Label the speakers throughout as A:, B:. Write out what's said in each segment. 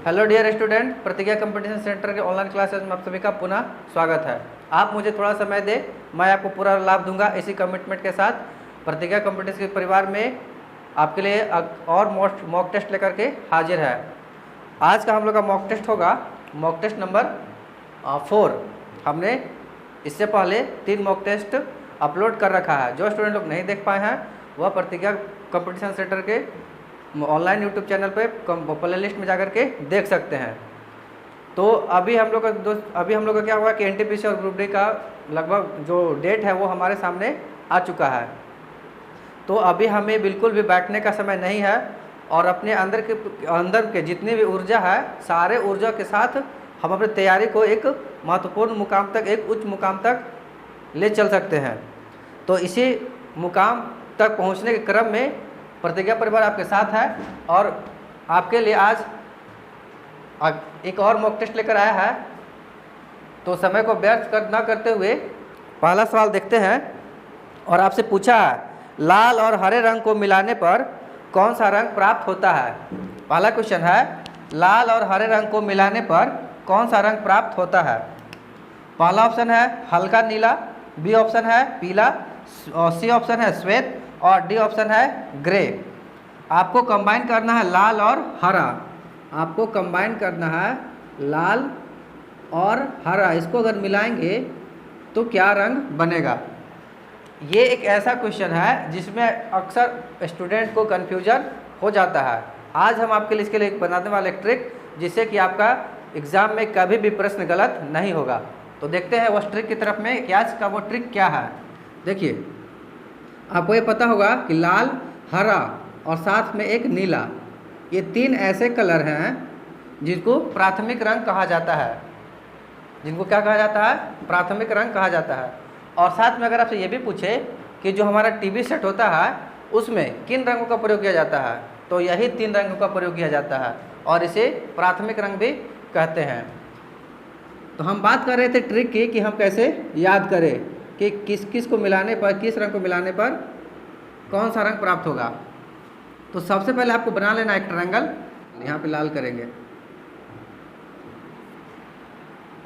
A: Hello dear student, प्रतिज्ञा competition centre के online classes में आप सभी का पुनः स्वागत है। आप मुझे थोड़ा समय दें, मैं आपको पूरा लाभ दूंगा। इसी कमिटमेंट के साथ प्रतिज्ञा कंपटीशन के परिवार में आपके लिए और मॉक टेस्ट लेकर के हाजिर है। आज का हम लोग का मॉक टेस्ट होगा मॉक टेस्ट नंबर 4। हमने इससे पहले 3 मॉक टेस्ट अपलोड कर रखा है। जो स्टूडेंट लोग नहीं देख पाए हैं वह प्रतिज्ञा कंपटीशन सेंटर के ऑनलाइन यूट्यूब चैनल पे प्ले लिस्ट में जाकर के देख सकते हैं। तो अभी हम लोग का क्या हुआ कि एनटीपीसी और ग्रुप डी का लगभग जो डेट है वो हमारे सामने आ चुका है। तो अभी हमें बिल्कुल भी बैठने का समय नहीं है और अपने अंदर के जितनी भी ऊर्जा है, सारे ऊर्जा के साथ हम अपनी तैयारी को एक महत्वपूर्ण मुकाम तक, एक उच्च मुकाम तक ले चल सकते हैं। तो इसी मुकाम तक पहुंचने के क्रम में प्रतिज्ञा परिवार आपके साथ है और आपके लिए आज एक और मॉक टेस्ट लेकर आया है। तो समय को व्यर्थ न करते हुए पहला सवाल देखते हैं। और आपसे पूछा है, लाल और हरे रंग को मिलाने पर कौन सा रंग प्राप्त होता है। पहला क्वेश्चन है, लाल और हरे रंग को मिलाने पर कौन सा रंग प्राप्त होता है। पहला ऑप्शन है हल्का नीला, बी ऑप्शन है पीला, सी ऑप्शन है श्वेत और डी ऑप्शन है ग्रे। आपको कंबाइन करना है लाल और हरा। आपको कंबाइन करना है लाल और हरा। इसको अगर मिलाएंगे तो क्या रंग बनेगा। ये एक ऐसा क्वेश्चन है जिसमें अक्सर स्टूडेंट को कन्फ्यूजन हो जाता है। आज हम आपके लिए इसके लिए बनाने वाले एक ट्रिक जिससे कि आपका एग्ज़ाम में कभी भी प्रश्न गलत नहीं होगा। तो देखते हैं उस ट्रिक की तरफ में कि आज का वो ट्रिक क्या है। देखिए, आपको ये पता होगा कि लाल, हरा और साथ में एक नीला, ये 3 ऐसे कलर हैं जिनको प्राथमिक रंग कहा जाता है। जिनको क्या कहा जाता है? प्राथमिक रंग कहा जाता है। और साथ में अगर आपसे ये भी पूछे कि जो हमारा टीवी सेट होता है उसमें किन रंगों का प्रयोग किया जाता है, तो यही 3 रंगों का प्रयोग किया जाता है और इसे प्राथमिक रंग भी कहते हैं। तो हम बात कर रहे थे ट्रिक की कि हम कैसे याद करें कि किस किस को मिलाने पर, किस रंग को मिलाने पर कौन सा रंग प्राप्त होगा। तो सबसे पहले आपको बना लेना एक ट्रायंगल। यहाँ पे लाल करेंगे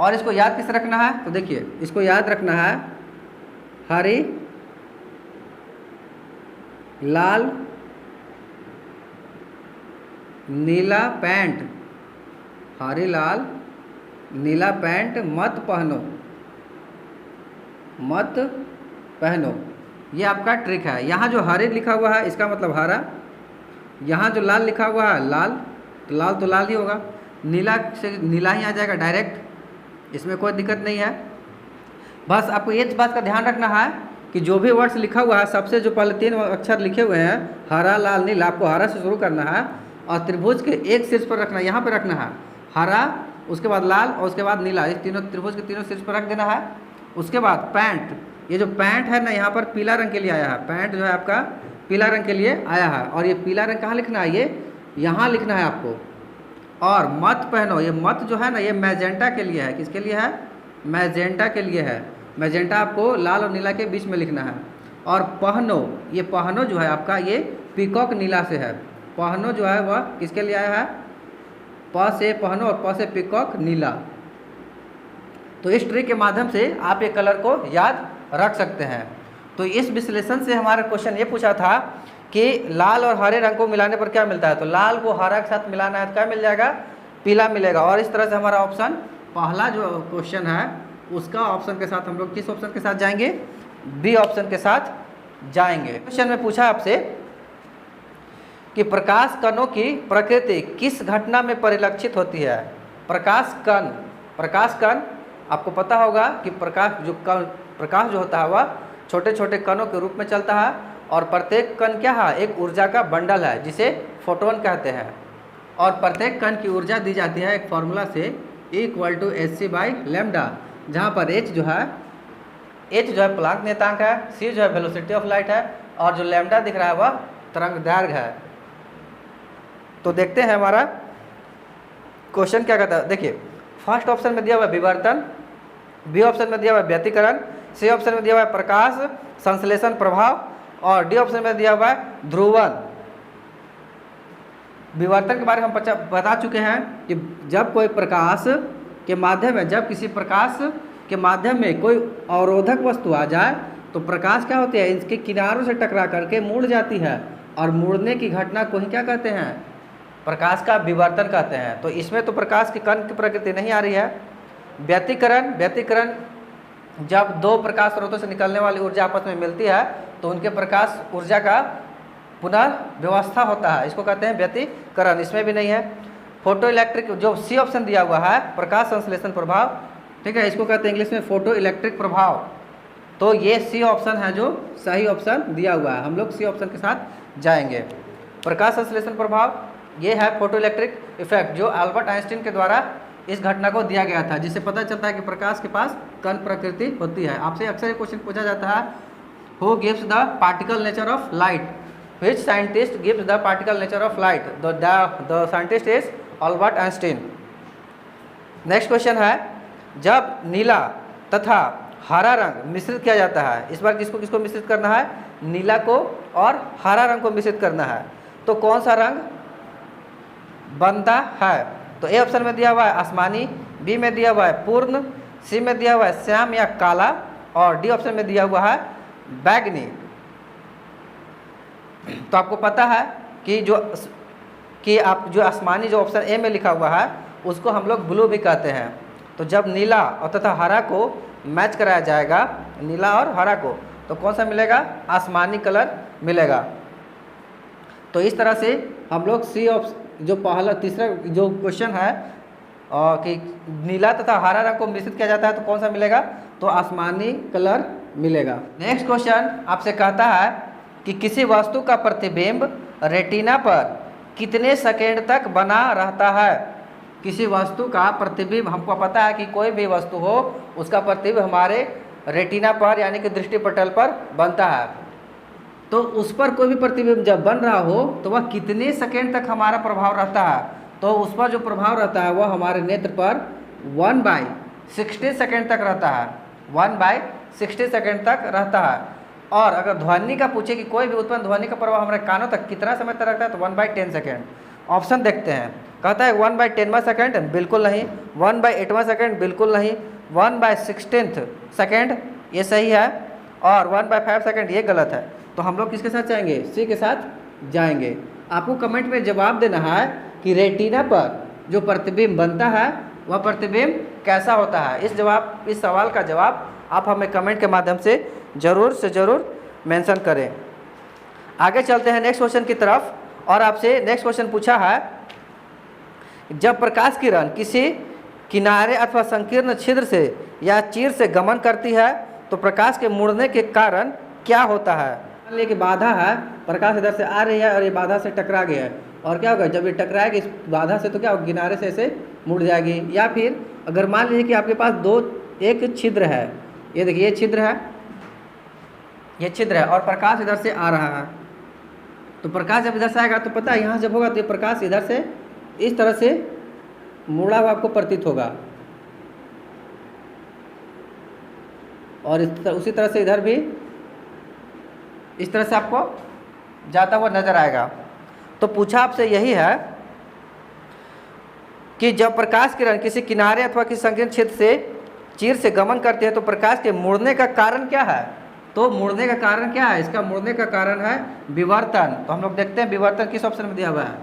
A: और इसको याद किस रखना है। तो देखिए, इसको याद रखना है हरी, लाल, नीला पैंट। हरी, लाल, नीला पैंट मत पहनो, मत पहनो। ये आपका ट्रिक है। यहाँ जो हरे लिखा हुआ है इसका मतलब हरा, यहाँ जो लाल लिखा हुआ है लाल, तो लाल ही होगा। नीला से नीला ही आ जाएगा डायरेक्ट, इसमें कोई दिक्कत नहीं है। बस आपको ये बात का ध्यान रखना है कि जो भी वर्ड्स लिखा हुआ है सबसे जो पहले 3 अक्षर लिखे हुए हैं हरा, लाल, नीला, आपको हरा से शुरू करना है और त्रिभुज के एक शीर्ष पर रखना है। यहाँ पर रखना है हरा, उसके बाद लाल और उसके बाद नीला। इस तीनों त्रिभुज के तीनों शीर्ष पर रख देना है। उसके बाद पैंट, ये जो पैंट है ना यहाँ पर पीला रंग के लिए आया है। पैंट जो है आपका पीला रंग के लिए आया है और ये पीला रंग कहाँ लिखना है, ये यहाँ लिखना है आपको। और मत पहनो, ये मत जो है ना ये मैजेंटा के लिए है। किसके लिए है? मैजेंटा के लिए है। मैजेंटा आपको लाल और नीला के बीच में लिखना है। और पहनो, ये पहनो जो है आपका ये पीकॉक नीला से है। पहनो जो है वह किसके लिए आया है? प से पहनो और प से पीकॉक नीला। तो इस ट्रिक के माध्यम से आप ये कलर को याद रख सकते हैं। तो इस विश्लेषण से हमारा क्वेश्चन ये पूछा था कि लाल और हरे रंग को मिलाने पर क्या मिलता है। तो लाल को हरा के साथ मिलाना है तो क्या मिल जाएगा? पीला मिलेगा। और इस तरह से हमारा ऑप्शन पहला जो क्वेश्चन है उसका ऑप्शन के साथ हम लोग किस ऑप्शन के साथ जाएंगे? बी ऑप्शन के साथ जाएंगे। क्वेश्चन में पूछा आपसे कि प्रकाश कणों की प्रकृति किस घटना में परिलक्षित होती है। प्रकाश कण आपको पता होगा कि प्रकाश जो होता है वह छोटे छोटे कणों के रूप में चलता है और प्रत्येक कण क्या है? एक ऊर्जा का बंडल है जिसे फोटोन कहते हैं। और प्रत्येक कण की ऊर्जा दी जाती है एक फॉर्मूला से E=hc/λ, जहाँ पर h जो है प्लांक नियतांक है, c जो है वेलोसिटी ऑफ लाइट है और जो लैम्डा दिख रहा है वह तरंग दैर्घ्य है। तो देखते हैं हमारा क्वेश्चन क्या कहता है। देखिए, फर्स्ट ऑप्शन में दिया हुआ है विवर्तन, बी ऑप्शन में दिया हुआ है व्यतिकरण, सी ऑप्शन में दिया हुआ है प्रकाश संश्लेषण प्रभाव और डी ऑप्शन में दिया हुआ है ध्रुवन। विवर्तन के बारे में हम बता चुके हैं कि जब कोई प्रकाश के माध्यम में, जब किसी प्रकाश के माध्यम में कोई अवरोधक वस्तु आ जाए तो प्रकाश क्या होती है, इसके किनारों से टकरा करके मुड़ जाती है, और मुड़ने की घटना को ही क्या कहते हैं, प्रकाश का विवर्तन कहते हैं। तो इसमें तो प्रकाश की कण की प्रकृति नहीं आ रही है। व्यतिकरण, व्यतिकरण जब दो प्रकाश स्रोतों से निकलने वाली ऊर्जा आपस में मिलती है तो उनके प्रकाश ऊर्जा का पुनर्व्यवस्था होता है, इसको कहते हैं व्यतिकरण। इसमें भी नहीं है। फोटो इलेक्ट्रिक, जो सी ऑप्शन दिया हुआ है, प्रकाश संश्लेषण प्रभाव, ठीक है, इसको कहते हैं इंग्लिश में फोटो इलेक्ट्रिक प्रभाव। तो ये सी ऑप्शन है जो सही ऑप्शन दिया हुआ है, हम लोग सी ऑप्शन के साथ जाएंगे। प्रकाश संश्लेषण प्रभाव ये है फोटो इलेक्ट्रिक इफेक्ट, जो अल्बर्ट आइंस्टीन के द्वारा इस घटना को दिया गया था, जिससे पता चलता है कि प्रकाश के पास कण प्रकृति होती है। आपसे अक्सर ये क्वेश्चन पूछा जाता है, who gives the particle nature of light, which scientist gives the particle nature of light, the scientist is Albert Einstein. Next question है, जब नीला तथा हरा रंग मिश्रित किया जाता है, इस बार किसको किसको मिश्रित करना है, नीला को और हरा रंग को मिश्रित करना है, तो कौन सा रंग बनता है। तो ए ऑप्शन में दिया हुआ है आसमानी, बी में दिया हुआ है पूर्ण, सी में दिया हुआ है श्याम या काला, और डी ऑप्शन में दिया हुआ है बैगनी। तो आपको पता है कि आप जो आसमानी जो ऑप्शन ए में लिखा हुआ है उसको हम लोग ब्लू भी कहते हैं। तो जब नीला और तथा हरा को मैच कराया जाएगा, नीला और हरा को, तो कौन सा मिलेगा, आसमानी कलर मिलेगा। तो इस तरह से हम लोग सी ऑप्शन, जो पहला तीसरा जो क्वेश्चन है कि नीला तथा हरा रंग को मिश्रित किया जाता है तो कौन सा मिलेगा, तो आसमानी कलर मिलेगा। नेक्स्ट क्वेश्चन आपसे कहता है कि किसी वस्तु का प्रतिबिंब रेटिना पर कितने सेकेंड तक बना रहता है। किसी वस्तु का प्रतिबिंब, हमको पता है कि कोई भी वस्तु हो उसका प्रतिबिंब हमारे रेटिना पर यानी कि दृष्टिपटल पर बनता है, तो उस पर कोई भी प्रतिबिंब जब बन रहा हो तो वह कितने सेकेंड तक हमारा प्रभाव रहता है, तो उस पर जो प्रभाव रहता है वह हमारे नेत्र पर 1/60 सेकेंड तक रहता है, 1/60 सेकेंड तक रहता है। और अगर ध्वनि का पूछे कि कोई भी उत्पन्न ध्वनि का प्रभाव हमारे कानों तक कितना समय तक रखता है, तो 1/10 सेकेंड। ऑप्शन देखते हैं, कहता है 1/10वां सेकेंड, बिल्कुल नहीं। 1/8वां सेकेंड, बिल्कुल नहीं। 1/16 सेकेंड, ये सही है, और 1/5 सेकेंड ये गलत है। तो हम लोग किसके साथ जाएंगे, सी के साथ जाएंगे। आपको कमेंट में जवाब देना है कि रेटिना पर जो प्रतिबिंब बनता है वह प्रतिबिंब कैसा होता है। इस सवाल का जवाब आप हमें कमेंट के माध्यम से ज़रूर मेंशन करें। आगे चलते हैं नेक्स्ट क्वेश्चन की तरफ, और आपसे नेक्स्ट क्वेश्चन पूछा है, जब प्रकाश किरण किसी किनारे अथवा संकीर्ण छिद्र से या चीर से गमन करती है तो प्रकाश के मुड़ने के कारण क्या होता है। मान लीजिए कि बाधा है, प्रकाश इधर से आ रही है और ये बाधा से टकरा गया है, और क्या होगा, जब ये टकराएगी इस बाधा से तो क्या होगा, किनारे से ऐसे मुड़ जाएगी। या फिर अगर मान लीजिए कि आपके पास एक छिद्र है, ये देखिए ये छिद्र है, ये छिद्र है, और प्रकाश इधर से आ रहा है, तो प्रकाश जब इधर से आएगा तो पता है यहाँ जब होगा तो ये प्रकाश इधर से इस तरह से मुड़ा हुआ आपको प्रतीत होगा, और उसी तरह से इधर भी इस तरह से आपको जाता हुआ नजर आएगा। तो पूछा आपसे यही है कि जब प्रकाश किरण किसी किनारे अथवा किसी संकीर्ण क्षेत्र से चीर से गमन करती है तो प्रकाश के मुड़ने का कारण क्या है। तो मुड़ने का कारण क्या है, इसका मुड़ने का कारण है विवर्तन। तो हम लोग देखते हैं विवर्तन किस ऑप्शन में दिया हुआ है,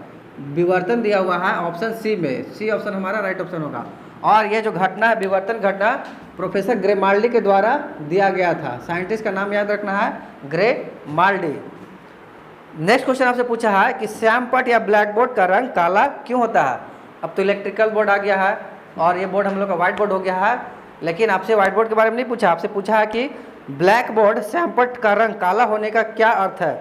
A: विवर्तन दिया हुआ है ऑप्शन सी में, सी ऑप्शन हमारा राइट ऑप्शन होगा। और ये जो घटना है विवर्तन घटना प्रोफेसर ग्रेमाल्डी के द्वारा दिया गया था, साइंटिस्ट का नाम याद रखना है ग्रेमाल्डी। नेक्स्ट क्वेश्चन आपसे पूछा है कि श्याम पट या ब्लैक बोर्ड का रंग काला क्यों होता है। अब तो इलेक्ट्रिकल बोर्ड आ गया है और ये बोर्ड हम लोग का व्हाइट बोर्ड हो गया है, लेकिन आपसे व्हाइट बोर्ड के बारे में नहीं पूछा, आपसे पूछा है कि ब्लैक बोर्ड श्याम पट का रंग काला होने का क्या अर्थ है।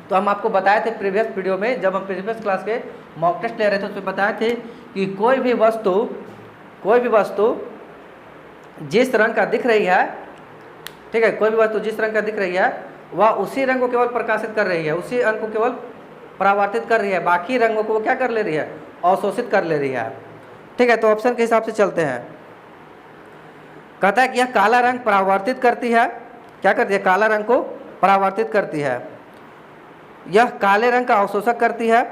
A: तो हम आपको बताए थे प्रीवियस वीडियो में, जब हम प्रीवियस क्लास के मॉक टेस्ट ले रहे थे उसमें बताए थे कि कोई भी वस्तु जिस रंग का दिख रही है, ठीक है, कोई भी वस्तु जिस रंग का दिख रही है वह उसी रंग को केवल प्रकाशित कर रही है, उसी रंग को केवल परावर्तित कर रही है, बाकी रंगों को वो क्या कर ले रही है, अवशोषित कर ले रही है। ठीक है, तो ऑप्शन के हिसाब से चलते हैं। कहता है कि यह काला रंग परावर्तित करती है, क्या करती है, काला रंग को परावर्तित करती है, यह काले रंग का अवशोषक करती है,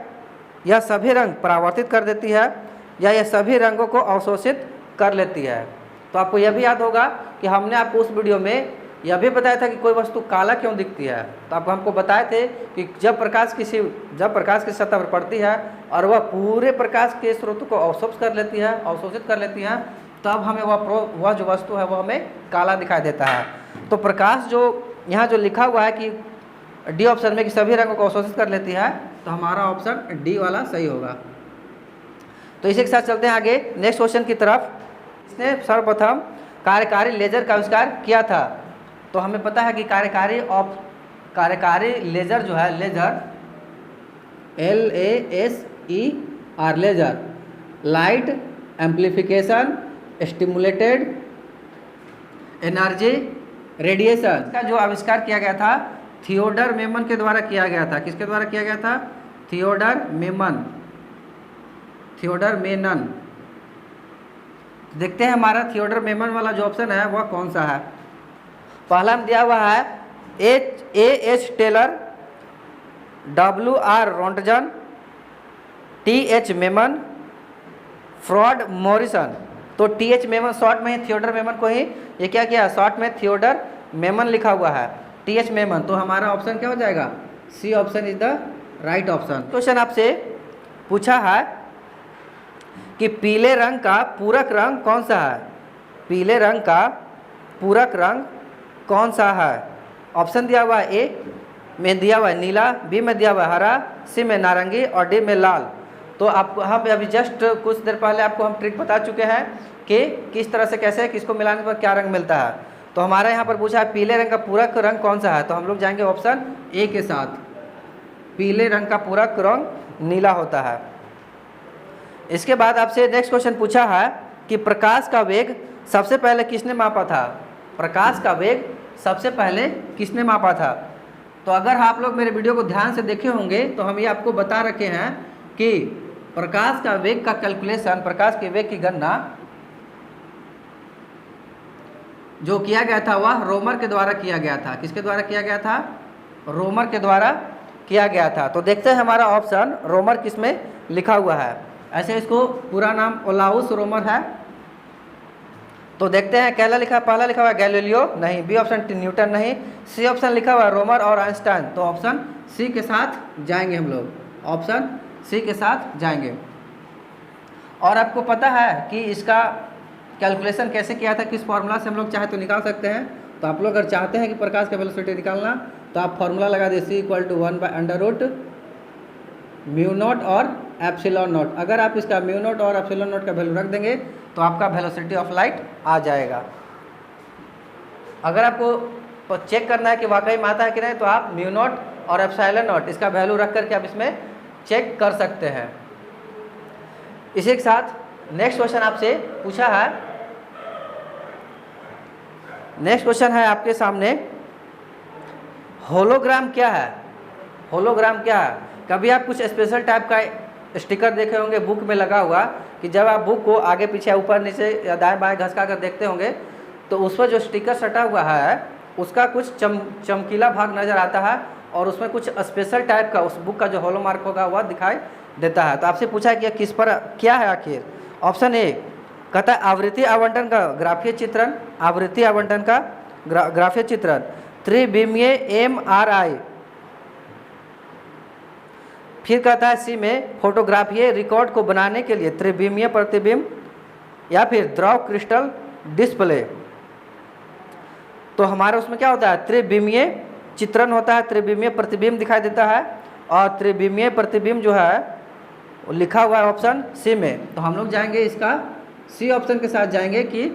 A: यह सभी रंग परावर्तित कर देती है या यह सभी रंगों को अवशोषित कर लेती है। तो आपको यह भी याद होगा कि हमने आपको उस वीडियो में यह भी बताया था कि कोई वस्तु काला क्यों दिखती है। तो आपको हमको बताए थे कि जब प्रकाश की सतह पर पड़ती है और वह पूरे प्रकाश के स्रोत को अवशोषित कर लेती है, तब हमें वह जो वस्तु है वह हमें काला दिखाई देता है। तो प्रकाश जो यहाँ जो लिखा हुआ है कि डी ऑप्शन में कि सभी रंगों को अवशोषित कर लेती है, तो हमारा ऑप्शन डी वाला सही होगा। तो इसी के साथ चलते हैं आगे नेक्स्ट क्वेश्चन की तरफ। इसने सर्वप्रथम कार्यकारी लेजर का आविष्कार किया था। तो हमें पता है कि कार्यकारी लेजर जो है, laser LASER laser, light amplification stimulated energy radiation का जो आविष्कार किया गया था थियोडर मेमन के द्वारा किया गया था। किसके द्वारा किया गया था? थियोडर मेनन। देखते हैं हमारा थियोडर मेमन वाला जो ऑप्शन है वह कौन सा है। पहला में दिया हुआ है AH Taylor, WR Roentgen, TH Maiman, फ्रॉड मॉरिसन। तो TH मेमन शॉर्ट में ही थियोडर मेमन को ही ये क्या किया, शॉर्ट में थियोडर मेमन लिखा हुआ है, TH मेमन। तो हमारा ऑप्शन क्या हो जाएगा? C option is the right option. Question आपसे पूछा है कि पीले रंग का पूरक रंग कौन सा है? पीले रंग का पूरक रंग कौन सा है? ऑप्शन दिया हुआ है ए में दिया हुआ है नीला, बी में दिया हुआ है हरा, सी में नारंगी और डी में लाल। तो आपको हम अभी जस्ट कुछ देर पहले आपको हम ट्रिक बता चुके हैं कि किस तरह से कैसे किसको मिलाने पर क्या रंग मिलता है। तो हमारे यहाँ पर पूछा है पीले रंग का पूरक रंग कौन सा है, तो हम लोग जाएंगे ऑप्शन ए के साथ। पीले रंग का पूरक रंग नीला होता है। इसके बाद आपसे नेक्स्ट क्वेश्चन पूछा है कि प्रकाश का वेग सबसे पहले किसने मापा था? प्रकाश का वेग सबसे पहले किसने मापा था? तो अगर आप लोग मेरे वीडियो को ध्यान से देखे होंगे तो हम ये आपको बता रखे हैं कि प्रकाश का वेग का कैलकुलेशन, प्रकाश के वेग की गणना जो किया गया था वह रोमर के द्वारा किया गया था। किसके द्वारा किया गया था? रोमर के द्वारा किया गया था। तो देखते हैं हमारा ऑप्शन रोमर किसमें लिखा हुआ है। ऐसे इसको पूरा नाम ओलाउस रोमर है। तो देखते हैं पहला लिखा हुआ है गैलीलियो, नहीं। बी ऑप्शन न्यूटन, नहीं। सी ऑप्शन लिखा हुआ है रोमर और आइंस्टाइन। तो ऑप्शन सी के साथ जाएंगे हम लोग, ऑप्शन सी के साथ जाएंगे। और आपको पता है कि इसका कैलकुलेशन कैसे किया था, किस फॉर्मूला से हम लोग चाहे तो निकाल सकते हैं। तो आप लोग अगर चाहते हैं कि प्रकाश का वेलोसिटी निकालना तो आप फॉर्मूला लगा दे C = 1/√μ0 और ε0। अगर आप इसका μ0 और ε0 का वैल्यू रख देंगे तो आपका वेलोसिटी ऑफ लाइट आ जाएगा। अगर आपको चेक करना है कि वाकई में आता है कि नहीं तो आप μ0 और ε0 इसका वैल्यू रख करके आप इसमें चेक कर सकते हैं। इसी के साथ नेक्स्ट क्वेश्चन आपसे पूछा है, नेक्स्ट क्वेश्चन है आपके सामने, होलोग्राम क्या है? होलोग्राम क्या है? कभी आप कुछ स्पेशल टाइप का स्टिकर देखे होंगे बुक में लगा हुआ कि जब आप बुक को आगे पीछे ऊपर नीचे या दाएं बाएं घसका कर देखते होंगे तो उस पर जो स्टिकर सटा हुआ है उसका कुछ चमकीला भाग नज़र आता है और उसमें कुछ स्पेशल टाइप का उस बुक का जो हॉलो मार्क होगा वह दिखाई देता है। तो आपसे पूछा कि किस पर क्या है आखिर? ऑप्शन ए कहता है आवृत्ति आवंटन का ग्राफीय चित्रण, आवृत्ति आवंटन का ग्राफीय चित्रण, त्रिविमीय MRI। फिर कहता है सी में फोटोग्राफीय रिकॉर्ड को बनाने के लिए त्रिविमीय प्रतिबिंब या फिर द्रव क्रिस्टल डिस्प्ले। तो हमारा उसमें क्या होता है? त्रिविमीय चित्रण होता है, त्रिविमीय प्रतिबिंब दिखाई देता है और त्रिविमीय प्रतिबिंब जो है लिखा हुआ है ऑप्शन सी में। तो हम लोग जाएंगे इसका सी ऑप्शन के साथ जाएंगे कि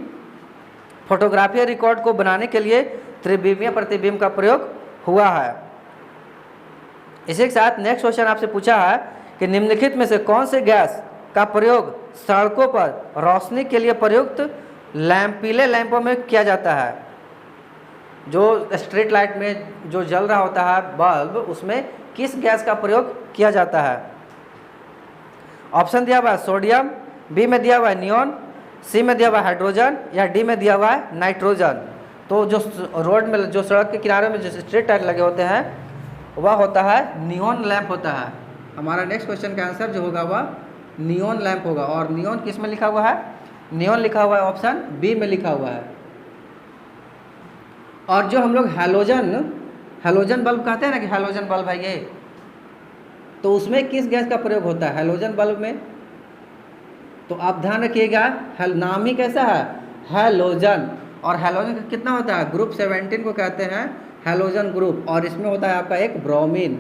A: फोटोग्राफीय रिकॉर्ड को बनाने के लिए त्रिविमीय प्रतिबिंब का प्रयोग हुआ है। इसी के साथ नेक्स्ट क्वेश्चन आपसे पूछा है कि निम्नलिखित में से कौन से गैस का प्रयोग सड़कों पर रोशनी के लिए प्रयुक्त पीले लैंपों में किया जाता है? जो स्ट्रीट लाइट में जो जल रहा होता है बल्ब, उसमें किस गैस का प्रयोग किया जाता है? ऑप्शन दिया हुआ है सोडियम, बी में दिया हुआ है नियॉन, सी में दिया हुआ है हाइड्रोजन या डी में दिया हुआ है नाइट्रोजन। तो जो रोड में जो सड़क के किनारे में जो स्ट्रीट लाइट लगे होते हैं वह होता है नियॉन लैंप होता है। हमारा नेक्स्ट क्वेश्चन का आंसर जो होगा वह नियॉन लैंप होगा। और नियॉन किस में लिखा हुआ है? नियॉन लिखा हुआ है ऑप्शन बी में लिखा हुआ है। और जो हम लोग हैलोजन बल्ब कहते हैं ना कि हैलोजन बल्ब है ये, तो उसमें किस गैस का प्रयोग होता है हैलोजन बल्ब में? तो आप ध्यान रखिएगा, नाम ही कैसा है? हैलोजन। और हैलोजन का कितना होता है? ग्रुप 17 को कहते हैं हैलोजन ग्रुप, और इसमें होता है आपका एक ब्रोमीन।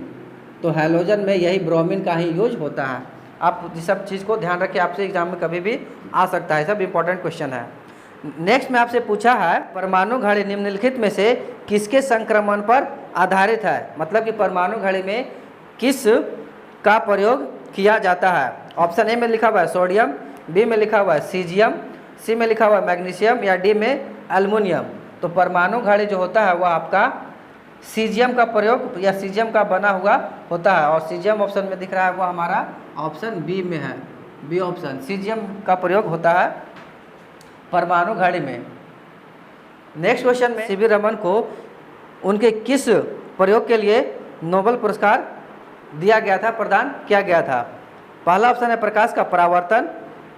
A: तो हैलोजन में यही ब्रोमीन का ही यूज होता है। आप इस सब चीज़ को ध्यान रखिए, आपसे एग्जाम में कभी भी आ सकता है, सब इंपॉर्टेंट क्वेश्चन है। नेक्स्ट में आपसे पूछा है परमाणु घड़ी निम्नलिखित में से किसके संक्रमण पर आधारित है? मतलब कि परमाणु घड़ी में किस का प्रयोग किया जाता है? ऑप्शन ए में लिखा हुआ है सोडियम, बी में लिखा हुआ है सीजियम, सी में लिखा हुआ है मैग्नीशियम, या डी में एल्युमिनियम। तो परमाणु घड़ी जो होता है वह आपका सीजियम का प्रयोग या सीजियम का बना हुआ होता है। और सीजियम ऑप्शन में दिख रहा है, वो हमारा ऑप्शन बी में है, बी ऑप्शन, सीजियम का प्रयोग होता है परमाणु घड़ी में। नेक्स्ट क्वेश्चन में सीवी रमन को उनके किस प्रयोग के लिए नोबेल पुरस्कार दिया गया था, प्रदान किया गया था? पहला ऑप्शन है प्रकाश का परावर्तन,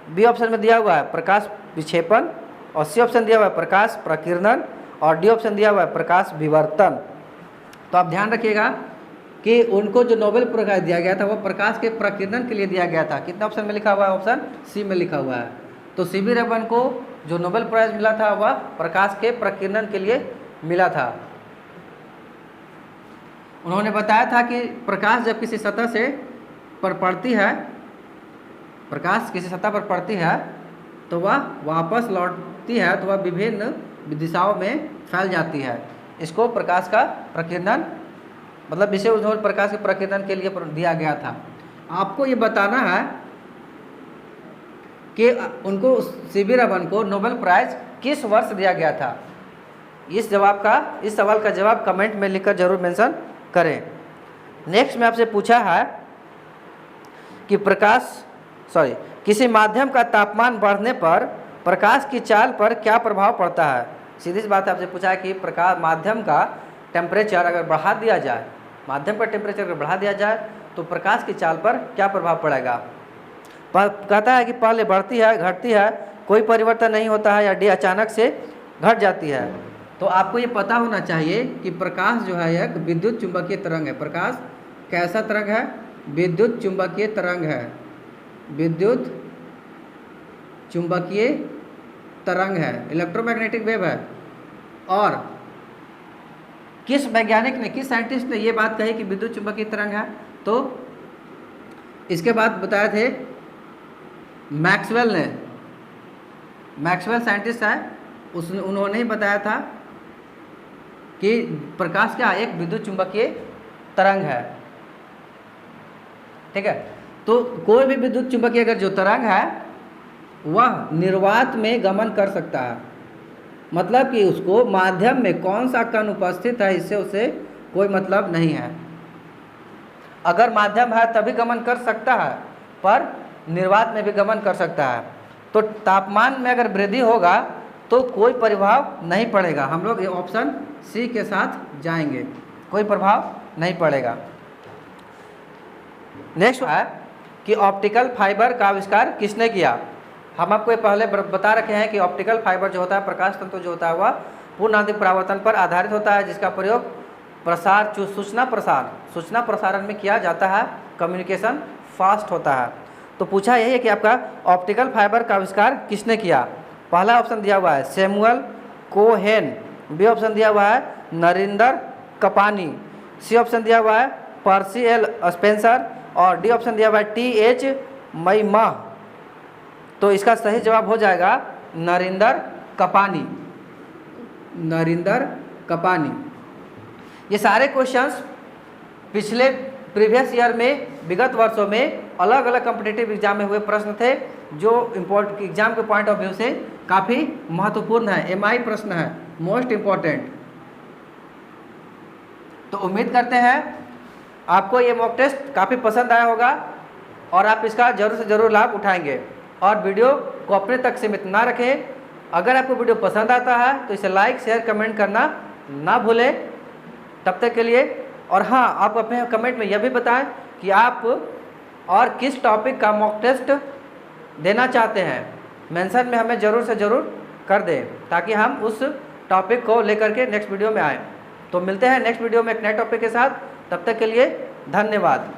A: बी ऑप्शन में दिया हुआ है प्रकाश विक्षेपण, और सी ऑप्शन दिया हुआ है प्रकाश प्रकीर्णन, और डी ऑप्शन दिया हुआ है प्रकाश विवर्तन। तो आप ध्यान रखिएगा कि उनको जो नोबेल पुरस्कार दिया गया था वो प्रकाश के प्रकीर्णन के लिए दिया गया था। कितना ऑप्शन में लिखा हुआ है? ऑप्शन सी में लिखा हुआ है। तो सीवी रमन को जो नोबेल प्राइज मिला था वह प्रकाश के प्रकीर्णन के लिए मिला था। उन्होंने बताया था कि प्रकाश जब किसी सतह से पर पड़ती है, प्रकाश किसी सतह पर पड़ती है तो वह वापस लौटती है, तो वह विभिन्न दिशाओं में फैल जाती है। इसको प्रकाश का प्रकीर्णन, मतलब इसे उन्होंने प्रकाश के प्रकीर्णन के लिए दिया गया था। आपको ये बताना है कि उनको सीवी रमन को नोबेल प्राइज किस वर्ष दिया गया था। इस सवाल का जवाब कमेंट में लिखकर जरूर मेंशन करें। नेक्स्ट में आपसे पूछा है कि किसी माध्यम का तापमान बढ़ने पर प्रकाश की चाल पर क्या प्रभाव पड़ता है? सीधी सी बात है, आपसे पूछा है कि प्रकाश माध्यम का टेम्परेचर अगर बढ़ा दिया जाए, माध्यम का टेम्परेचर अगर बढ़ा दिया जाए तो प्रकाश की चाल पर क्या प्रभाव पड़ेगा? कहता है कि पहले बढ़ती है, घटती है, कोई परिवर्तन नहीं होता है, या डी अचानक से घट जाती है। तो आपको ये पता होना चाहिए कि प्रकाश जो है एक विद्युत चुंबकीय तरंग है। प्रकाश कैसा तरंग है? विद्युत चुंबकीय तरंग है, विद्युत चुंबकीय तरंग है, इलेक्ट्रोमैग्नेटिक वेव है। और किस वैज्ञानिक ने, किस साइंटिस्ट ने ये बात कही कि विद्युत चुंबकीय तरंग है? तो इसके बाद बताए थे मैक्सवेल ने, मैक्सवेल साइंटिस्ट है, उन्होंने ही बताया था कि प्रकाश क्या एक विद्युत चुंबकीय तरंग है। ठीक है, तो कोई भी विद्युत चुंबकीय अगर जो तरंग है वह निर्वात में गमन कर सकता है, मतलब कि उसको माध्यम में कौन सा कण उपस्थित है इससे उसे कोई मतलब नहीं है। अगर माध्यम है तभी गमन कर सकता है, पर निर्वात में भी गमन कर सकता है। तो तापमान में अगर वृद्धि होगा तो कोई प्रभाव नहीं पड़ेगा। हम लोग ऑप्शन सी के साथ जाएंगे, कोई प्रभाव नहीं पड़ेगा। नेक्स्ट है कि ऑप्टिकल फाइबर का आविष्कार किसने किया? हम आपको पहले बता रखे हैं कि ऑप्टिकल फाइबर जो होता है, प्रकाश तंतु जो होता है, वह पूर्णांतिक परावर्तन पर आधारित होता है, जिसका प्रयोग सूचना प्रसारण में किया जाता है। कम्युनिकेशन फास्ट होता है। तो पूछा यही है कि आपका ऑप्टिकल फाइबर का आविष्कार किसने किया? पहला ऑप्शन दिया हुआ है सैमुअल कोहेन, बी ऑप्शन दिया हुआ है नरिंदर कपानी, सी ऑप्शन दिया हुआ है पर्सी एल स्पेंसर, और डी ऑप्शन दिया हुआ है टी.एच. मैमाह। तो इसका सही जवाब हो जाएगा नरिंदर कपानी, नरिंदर कपानी। ये सारे क्वेश्चंस पिछले प्रीवियस ईयर में, विगत वर्षों में अलग अलग कॉम्पिटिटिव एग्जाम में हुए प्रश्न थे, जो एग्जाम के पॉइंट ऑफ व्यू से काफ़ी महत्वपूर्ण है, एमआई प्रश्न है, मोस्ट इम्पॉर्टेंट। तो उम्मीद करते हैं आपको ये मॉक टेस्ट काफ़ी पसंद आया होगा और आप इसका ज़रूर से ज़रूर लाभ उठाएंगे। और वीडियो को अपने तक सीमित ना रखें। अगर आपको वीडियो पसंद आता है तो इसे लाइक, शेयर, कमेंट करना ना भूलें। तब तक के लिए, और हाँ, आप अपने कमेंट में यह भी बताएं कि आप और किस टॉपिक का मॉक टेस्ट देना चाहते हैं, मेंशन में हमें ज़रूर से ज़रूर कर दें, ताकि हम उस टॉपिक को लेकर के नेक्स्ट वीडियो में आएँ। तो मिलते हैं नेक्स्ट वीडियो में एक नए टॉपिक के साथ, तब तक के लिए धन्यवाद।